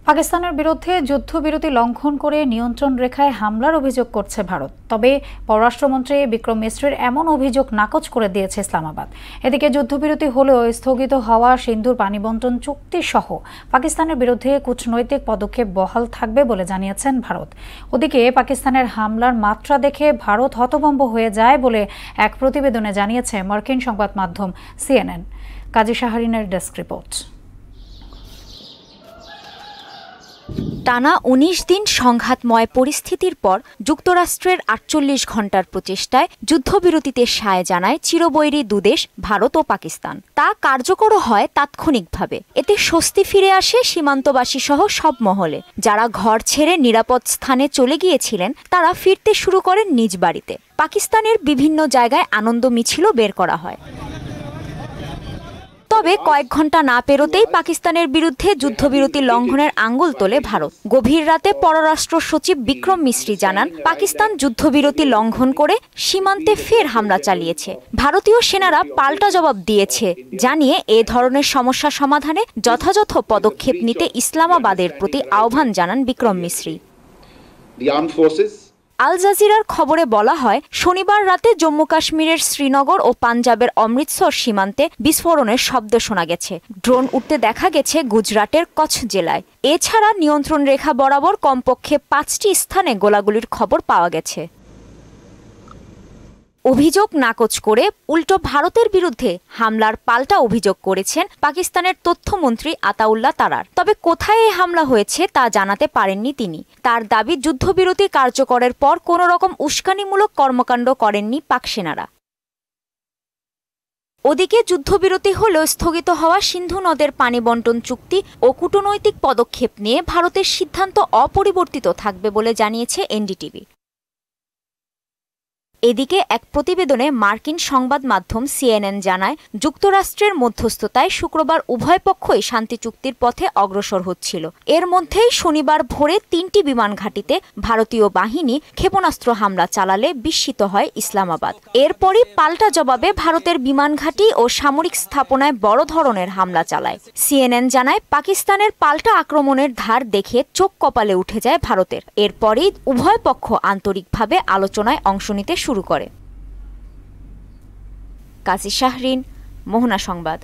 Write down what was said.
পাকিস্তানের বিরুদ্ধে যুদ্ধবিরতি লঙ্ঘন করে নিয়ন্ত্রণ রেখায় হামলার অভিযোগ করছে ভারত। তবে পররাষ্ট্রমন্ত্রী বিক্রম মিশ্রির এমন অভিযোগ নাকচ করে দিয়েছে ইসলামাবাদ। এদিকে যুদ্ধবিরতি হলেও স্থগিত হওয়া সিন্ধুর পানি বণ্টন চুক্তি সহ পাকিস্তানের বিরুদ্ধে কূটনৈতিক পদক্ষেপ বহাল থাকবে বলে জানিয়েছেন ভারত। ওদিকে পাকিস্তানের হামলার মাত্রা দেখে ভারত হতভম্ব হয়ে যায় বলে এক প্রতিবেদনে জানিয়েছে মার্কিন সংবাদ মাধ্যম CNN। কাজী শাহরিনের ডেস্ক রিপোর্ট। টানা ১৯ দিন সংঘাতময় পরিস্থিতির পর যুক্তরাষ্ট্রের ৪৮ ঘণ্টার প্রচেষ্টায় যুদ্ধবিরতিতে সায় জানায় চিরবৈরী দুদেশ ভারত ও পাকিস্তান। তা কার্যকর হয় তাৎক্ষণিকভাবে। এতে স্বস্তি ফিরে আসে সীমান্তবাসী সহ সব মহলে। যারা ঘর ছেড়ে নিরাপদ স্থানে চলে গিয়েছিলেন তারা ফিরতে শুরু করেন নিজ বাড়িতে। পাকিস্তানের বিভিন্ন জায়গায় আনন্দ মিছিলও বের করা হয়। তবে কয়েক ঘন্টা না পেরোতেই পাকিস্তানের বিরুদ্ধে যুদ্ধবিরতি লঙ্ঘনের আঙ্গুল তোলে ভারত। গভীর রাতে পররাষ্ট্র সচিব বিক্রম মিশ্রি জানান, পাকিস্তান যুদ্ধবিরতি লঙ্ঘন করে সীমান্তে ফের হামলা চালিয়েছে। ভারতীয় সেনারা পাল্টা জবাব দিয়েছে, জানিয়ে এ ধরনের সমস্যা সমাধানে যথাযথ পদক্ষেপ নিতে ইসলামাবাদের প্রতি আহ্বান জানান বিক্রম মিশ্রি। আল জাজিরার খবরে বলা হয়, শনিবার রাতে জম্মু কাশ্মীরের শ্রীনগর ও পাঞ্জাবের অমৃতসর সীমান্তে বিস্ফোরণের শব্দ শোনা গেছে। ড্রোন উঠতে দেখা গেছে গুজরাটের কচ্ছ জেলায়। এছাড়া নিয়ন্ত্রণ রেখা বরাবর কমপক্ষে ৫টি স্থানে গোলাগুলির খবর পাওয়া গেছে। অভিযোগ নাকচ করে উল্টো ভারতের বিরুদ্ধে হামলার পাল্টা অভিযোগ করেছেন পাকিস্তানের তথ্যমন্ত্রী আতাউল্লাহ তারার। তবে কোথায় এই হামলা হয়েছে তা জানাতে পারেননি তিনি। তার দাবি, যুদ্ধবিরতি কার্যকরের পর কোনো রকম উস্কানিমূলক কর্মকাণ্ড করেননি পাক সেনারা। ওদিকে যুদ্ধবিরতি হলেও স্থগিত হওয়া সিন্ধু নদের পানি বণ্টন চুক্তি ও কূটনৈতিক পদক্ষেপ নিয়ে ভারতের সিদ্ধান্ত অপরিবর্তিত থাকবে বলে জানিয়েছে NDTV। এদিকে এক প্রতিবেদনে মার্কিন সংবাদ মাধ্যম CNN জানায়, যুক্তরাষ্ট্রের মধ্যস্থতায় শুক্রবার উভয় পক্ষই শান্তি চুক্তির পথে অগ্রসর হচ্ছিল। এর মধ্যেই শনিবার ভোরে ৩টি বিমান ঘাঁটিতে ভারতীয় বাহিনী ক্ষেপণাস্ত্র হামলা চালালে বিস্মিত হয় ইসলামাবাদ। এরপরই পাল্টা জবাবে ভারতের বিমান ঘাঁটি ও সামরিক স্থাপনায় বড় ধরনের হামলা চালায়। CNN জানায়, পাকিস্তানের পাল্টা আক্রমণের ধার দেখে চোখ কপালে উঠে যায় ভারতের। এরপরই উভয় পক্ষ আন্তরিকভাবে আলোচনায় অংশ নিতে শুরু করে। কাজী শাহরিন, মোহনা সংবাদ।